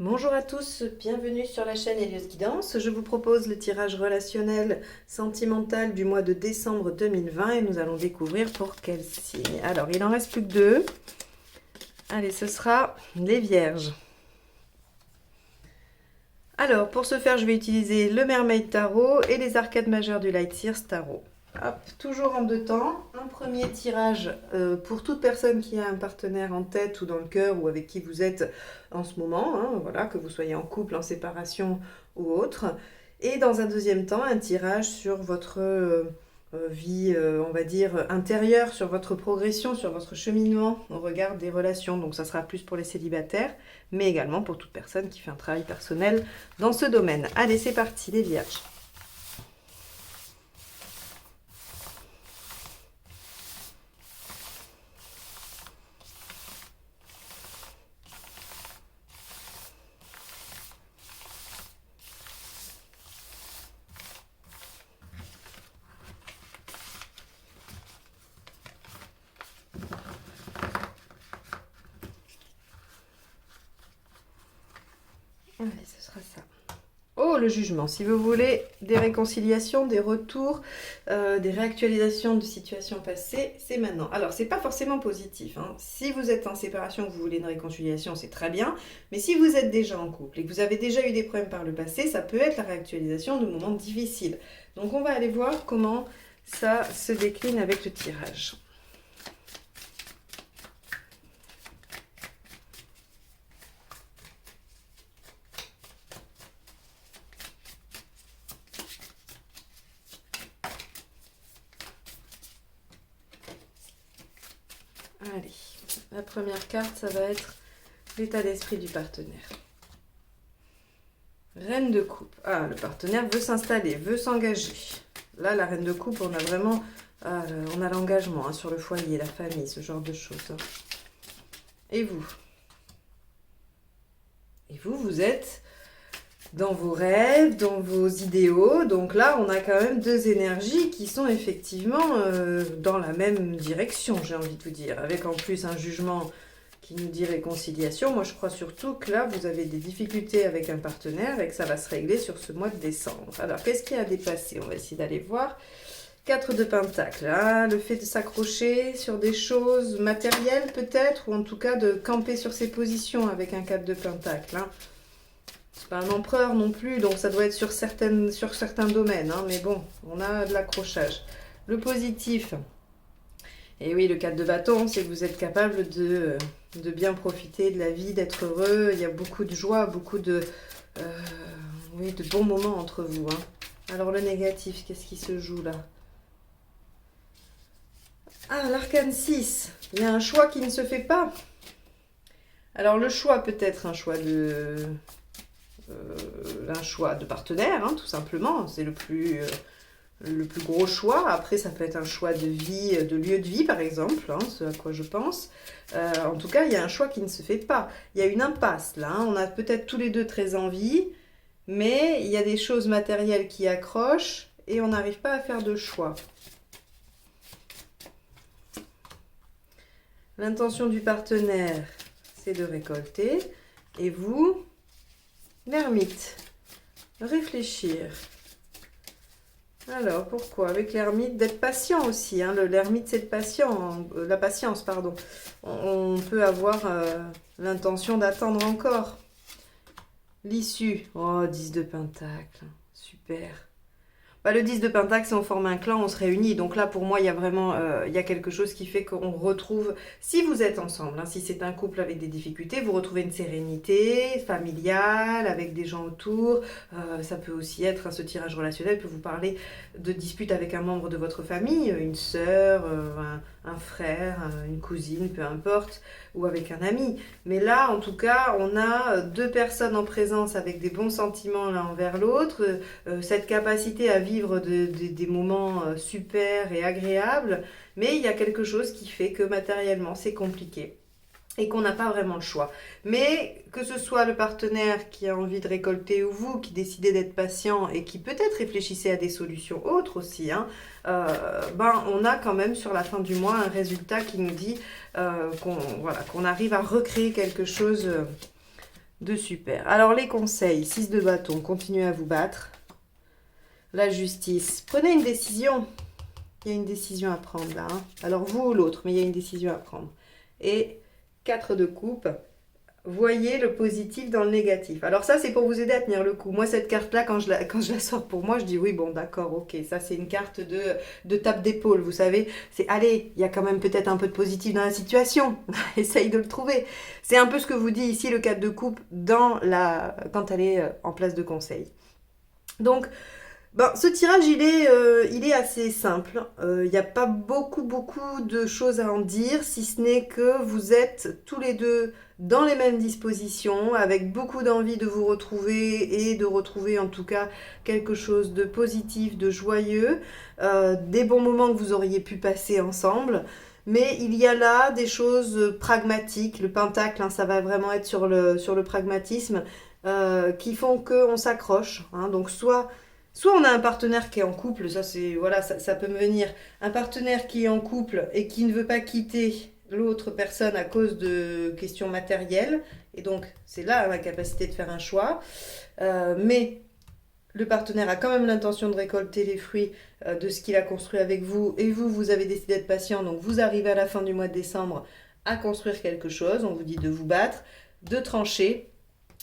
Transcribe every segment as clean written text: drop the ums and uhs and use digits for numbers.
Bonjour à tous, bienvenue sur la chaîne Elios Guidance. Je vous propose le tirage relationnel sentimental du mois de décembre 2020 et nous allons découvrir pour quel signe. Alors, il en reste plus que deux. Allez, ce sera les Vierges. Alors, pour ce faire, je vais utiliser le Mermaid Tarot et les arcades majeures du Light Seers Tarot. Hop, toujours en deux temps. Un premier tirage pour toute personne qui a un partenaire en tête ou dans le cœur ou avec qui vous êtes en ce moment, hein, voilà, que vous soyez en couple, en séparation ou autre. Et dans un deuxième temps, un tirage sur votre vie, on va dire, intérieure, sur votre progression, sur votre cheminement au regard des relations. Donc ça sera plus pour les célibataires, mais également pour toute personne qui fait un travail personnel dans ce domaine. Allez, c'est parti, les Vierges. Allez, ce sera ça. Oh, le jugement. Si vous voulez des réconciliations, des retours, des réactualisations de situations passées, c'est maintenant. Alors, c'est pas forcément positif, hein. Si vous êtes en séparation, que vous voulez une réconciliation, c'est très bien. Mais si vous êtes déjà en couple et que vous avez déjà eu des problèmes par le passé, ça peut être la réactualisation de moments difficiles. Donc, on va aller voir comment ça se décline avec le tirage. Allez, la première carte, ça va être l'état d'esprit du partenaire. Reine de coupe. Ah, le partenaire veut s'installer, veut s'engager. Là, la reine de coupe, on a vraiment... on a l'engagement hein, sur le foyer, la famille, ce genre de choses. Hein. Et vous? Et vous, vous êtes dans vos rêves, dans vos idéaux. Donc là, on a quand même deux énergies qui sont effectivement dans la même direction, j'ai envie de vous dire. Avec en plus un jugement qui nous dit réconciliation. Moi, je crois surtout que là, vous avez des difficultés avec un partenaire et que ça va se régler sur ce mois de décembre. Alors, qu'est-ce qui a dépassé? On va essayer d'aller voir. 4 de Pentacle, hein, le fait de s'accrocher sur des choses matérielles peut-être, ou en tout cas de camper sur ses positions avec un 4 de Pentacle. Hein. C'est pas un empereur non plus, donc ça doit être sur certains domaines, hein, mais bon, on a de l'accrochage. Le positif, et oui, le 4 de bâton, c'est que vous êtes capable de bien profiter de la vie, d'être heureux. Il y a beaucoup de joie, beaucoup oui, de bons moments entre vous. Hein. Alors le négatif, qu'est-ce qui se joue là? Ah, l'arcane 6, il y a un choix qui ne se fait pas. Alors le choix peut être un choix de partenaire, hein, tout simplement. C'est le plus gros choix. Après, ça peut être un choix de vie, de lieu de vie, par exemple, hein, ce à quoi je pense. En tout cas, il y a un choix qui ne se fait pas. Il y a une impasse, là. Hein. On a peut-être tous les deux très envie, mais il y a des choses matérielles qui accrochent et on n'arrive pas à faire de choix. L'intention du partenaire, c'est de récolter. Et vous, l'ermite, réfléchir. Alors, pourquoi? Avec l'ermite, d'être patient aussi. Hein. L'ermite, c'est la patience, pardon. On peut avoir l'intention d'attendre encore. L'issue. Oh, 10 de Pentacle. Super. Bah, le 10 de Pentacle, si on forme un clan, on se réunit. Donc là, pour moi, il y a vraiment il y a quelque chose qui fait qu'on retrouve... Si vous êtes ensemble, hein, si c'est un couple avec des difficultés, vous retrouvez une sérénité familiale, avec des gens autour. Ça peut aussi être, ce tirage relationnel peut vous parler de disputes avec un membre de votre famille, une sœur, un frère, une cousine, peu importe, ou avec un ami. Mais là, en tout cas, on a deux personnes en présence avec des bons sentiments l'un envers l'autre, cette capacité à vivre des moments super et agréables, mais il y a quelque chose qui fait que matériellement, c'est compliqué et qu'on n'a pas vraiment le choix. Mais que ce soit le partenaire qui a envie de récolter ou vous qui décidez d'être patient et qui peut-être réfléchissez à des solutions autres aussi, hein, on a quand même sur la fin du mois un résultat qui nous dit qu'on arrive à recréer quelque chose de super. Alors les conseils, 6 de bâton, continuez à vous battre. La justice, prenez une décision. Il y a une décision à prendre là. Hein. Alors vous ou l'autre, mais il y a une décision à prendre. Et 4 de coupe, voyez le positif dans le négatif. Alors ça, c'est pour vous aider à tenir le coup. Moi, cette carte-là, quand je la sors pour moi, je dis oui, bon, d'accord, ok. Ça, c'est une carte de tape d'épaule, vous savez. C'est, allez, il y a quand même peut-être un peu de positif dans la situation. Essaye de le trouver. C'est un peu ce que vous dit ici le 4 de coupe quand elle est en place de conseil. Donc, ce tirage, il est assez simple. Il n'y a pas beaucoup de choses à en dire, si ce n'est que vous êtes tous les deux dans les mêmes dispositions, avec beaucoup d'envie de vous retrouver et de retrouver en tout cas quelque chose de positif, de joyeux, des bons moments que vous auriez pu passer ensemble. Mais il y a là des choses pragmatiques. Le pentacle, hein, ça va vraiment être sur le pragmatisme, qui font qu'on s'accroche. Hein. Donc soit on a un partenaire qui est en couple, ça c'est voilà, ça peut me venir. Un partenaire qui est en couple et qui ne veut pas quitter l'autre personne à cause de questions matérielles. Et donc c'est là la capacité de faire un choix. Mais le partenaire a quand même l'intention de récolter les fruits de ce qu'il a construit avec vous. Et vous avez décidé d'être patient. Donc vous arrivez à la fin du mois de décembre à construire quelque chose. On vous dit de vous battre, de trancher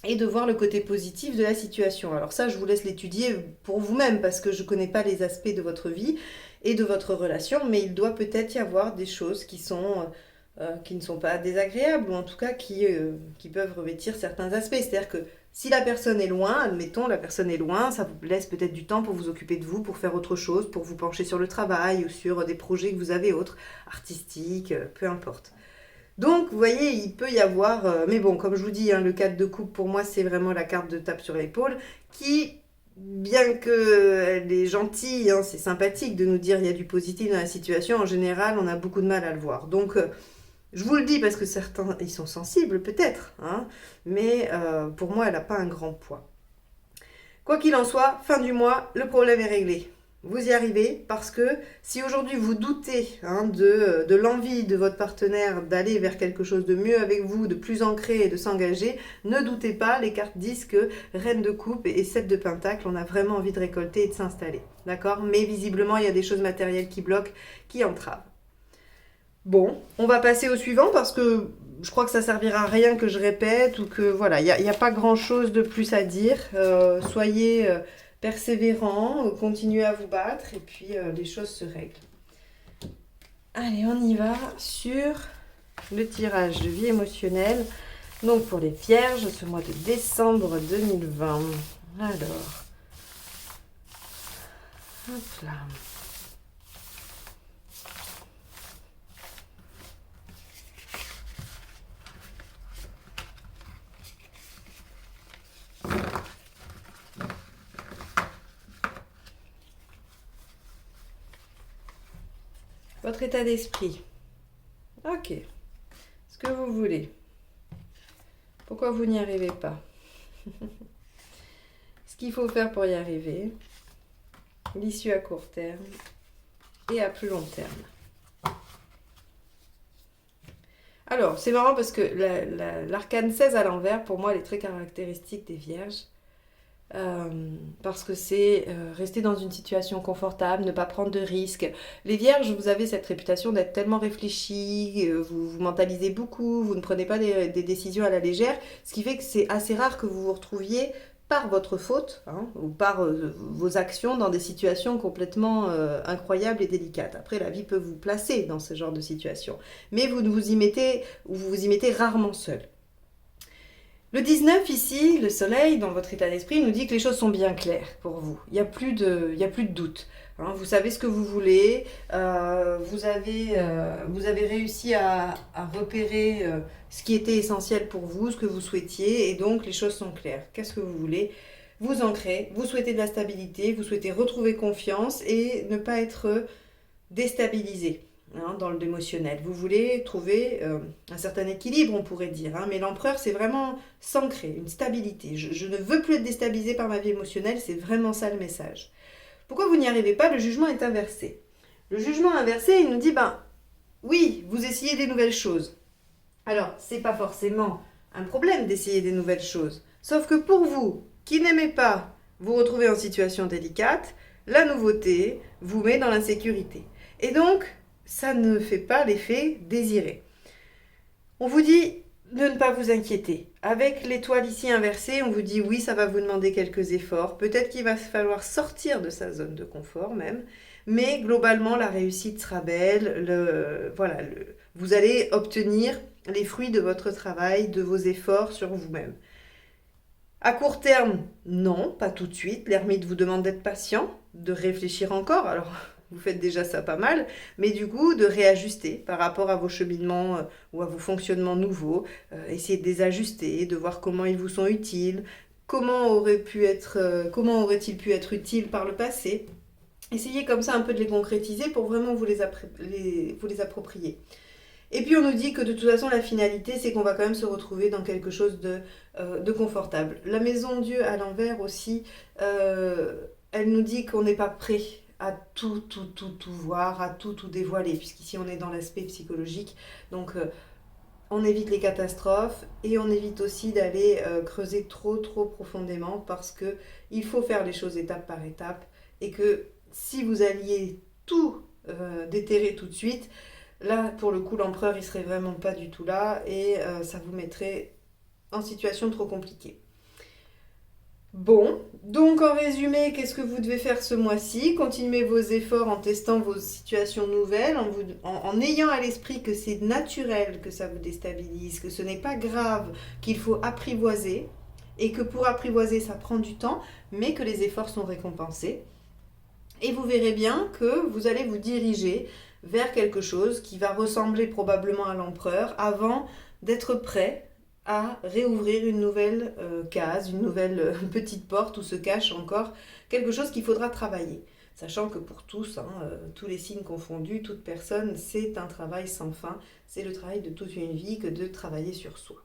et de voir le côté positif de la situation. Alors ça, je vous laisse l'étudier pour vous-même parce que je ne connais pas les aspects de votre vie et de votre relation, mais il doit peut-être y avoir des choses qui ne sont pas désagréables ou en tout cas qui peuvent revêtir certains aspects. C'est-à-dire que si la personne est loin, admettons, la personne est loin, ça vous laisse peut-être du temps pour vous occuper de vous, pour faire autre chose, pour vous pencher sur le travail ou sur des projets que vous avez autres, artistiques, peu importe. Donc, vous voyez, il peut y avoir... mais bon, comme je vous dis, hein, le 4 de coupe, pour moi, c'est vraiment la carte de tape sur l'épaule qui, bien qu'elle est gentille, hein, c'est sympathique de nous dire qu'il y a du positif dans la situation, en général, on a beaucoup de mal à le voir. Donc, je vous le dis parce que certains, ils sont sensibles peut-être, hein, mais pour moi, elle n'a pas un grand poids. Quoi qu'il en soit, fin du mois, le problème est réglé. Vous y arrivez parce que si aujourd'hui vous doutez de l'envie de votre partenaire d'aller vers quelque chose de mieux avec vous, de plus ancré et de s'engager, ne doutez pas, les cartes disent que Reine de coupe et 7 de pentacle, on a vraiment envie de récolter et de s'installer. D'accord ? Mais visiblement, il y a des choses matérielles qui bloquent, qui entravent. Bon, on va passer au suivant parce que je crois que ça servira à rien que je répète ou que voilà, il n'y a pas grand chose de plus à dire. Soyez persévérants, continuez à vous battre et puis les choses se règlent. Allez, on y va sur le tirage de vie émotionnelle. Donc pour les vierges, ce mois de décembre 2020. Alors, hop là. Votre état d'esprit. Ok. Ce que vous voulez. Pourquoi vous n'y arrivez pas? Ce qu'il faut faire pour y arriver. L'issue à court terme et à plus long terme. Alors, c'est marrant parce que l'arcane 16 à l'envers, pour moi, elle est très caractéristique des vierges. Parce que c'est rester dans une situation confortable, ne pas prendre de risques. Les vierges, vous avez cette réputation d'être tellement réfléchis, vous mentalisez beaucoup, vous ne prenez pas des décisions à la légère, ce qui fait que c'est assez rare que vous vous retrouviez par votre faute ou par vos actions dans des situations complètement incroyables et délicates. Après, la vie peut vous placer dans ce genre de situation, mais vous vous y mettez rarement seul. Le 19 ici, le soleil, dans votre état d'esprit, nous dit que les choses sont bien claires pour vous. Il n'y a plus de doute. Vous savez ce que vous voulez, vous avez réussi à repérer ce qui était essentiel pour vous, ce que vous souhaitiez, et donc les choses sont claires. Qu'est-ce que vous voulez? Vous ancrez, vous souhaitez de la stabilité, vous souhaitez retrouver confiance et ne pas être déstabilisé. Dans l'émotionnel. Vous voulez trouver un certain équilibre, on pourrait dire. Mais l'empereur, c'est vraiment s'ancrer, une stabilité. Je ne veux plus être déstabilisé par ma vie émotionnelle, c'est vraiment ça le message. Pourquoi vous n'y arrivez pas? Le jugement est inversé. Le jugement inversé, il nous dit, oui, vous essayez des nouvelles choses. Alors, c'est pas forcément un problème d'essayer des nouvelles choses. Sauf que pour vous, qui n'aimez pas vous retrouver en situation délicate, la nouveauté vous met dans l'insécurité. Et donc, ça ne fait pas l'effet désiré. On vous dit de ne pas vous inquiéter. Avec l'étoile ici inversée, on vous dit oui, ça va vous demander quelques efforts. Peut-être qu'il va falloir sortir de sa zone de confort même. Mais globalement, la réussite sera belle. Vous allez obtenir les fruits de votre travail, de vos efforts sur vous-même. À court terme, non, pas tout de suite. L'ermite vous demande d'être patient, de réfléchir encore. Alors, vous faites déjà ça pas mal, mais du coup, de réajuster par rapport à vos cheminements ou à vos fonctionnements nouveaux. Essayez de les ajuster, de voir comment ils vous sont utiles, comment auraient-ils pu être utiles par le passé. Essayez comme ça un peu de les concrétiser pour vraiment vous les approprier. Et puis on nous dit que de toute façon la finalité c'est qu'on va quand même se retrouver dans quelque chose de confortable. La maison Dieu à l'envers aussi, elle nous dit qu'on n'est pas prêt à tout voir, à tout dévoiler, puisqu'ici on est dans l'aspect psychologique. Donc on évite les catastrophes et on évite aussi d'aller creuser trop profondément parce qu'il faut faire les choses étape par étape et que si vous alliez tout déterrer tout de suite, là, pour le coup, l'empereur, il serait vraiment pas du tout là et ça vous mettrait en situation trop compliquée. Bon, donc en résumé, qu'est-ce que vous devez faire ce mois-ci? Continuez vos efforts en testant vos situations nouvelles, en ayant à l'esprit que c'est naturel que ça vous déstabilise, que ce n'est pas grave, qu'il faut apprivoiser et que pour apprivoiser, ça prend du temps, mais que les efforts sont récompensés. Et vous verrez bien que vous allez vous diriger vers quelque chose qui va ressembler probablement à l'empereur avant d'être prêt à réouvrir une nouvelle case, une nouvelle petite porte où se cache encore quelque chose qu'il faudra travailler. Sachant que pour tous, tous les signes confondus, toute personne, c'est un travail sans fin. C'est le travail de toute une vie que de travailler sur soi.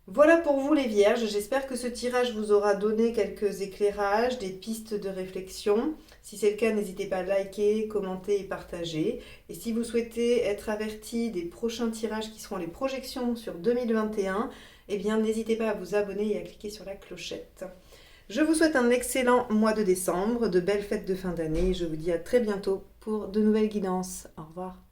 Voilà pour vous les vierges, j'espère que ce tirage vous aura donné quelques éclairages, des pistes de réflexion. Si c'est le cas, n'hésitez pas à liker, commenter et partager. Et si vous souhaitez être averti des prochains tirages qui seront les projections sur 2021, eh bien n'hésitez pas à vous abonner et à cliquer sur la clochette. Je vous souhaite un excellent mois de décembre, de belles fêtes de fin d'année et je vous dis à très bientôt pour de nouvelles guidances. Au revoir.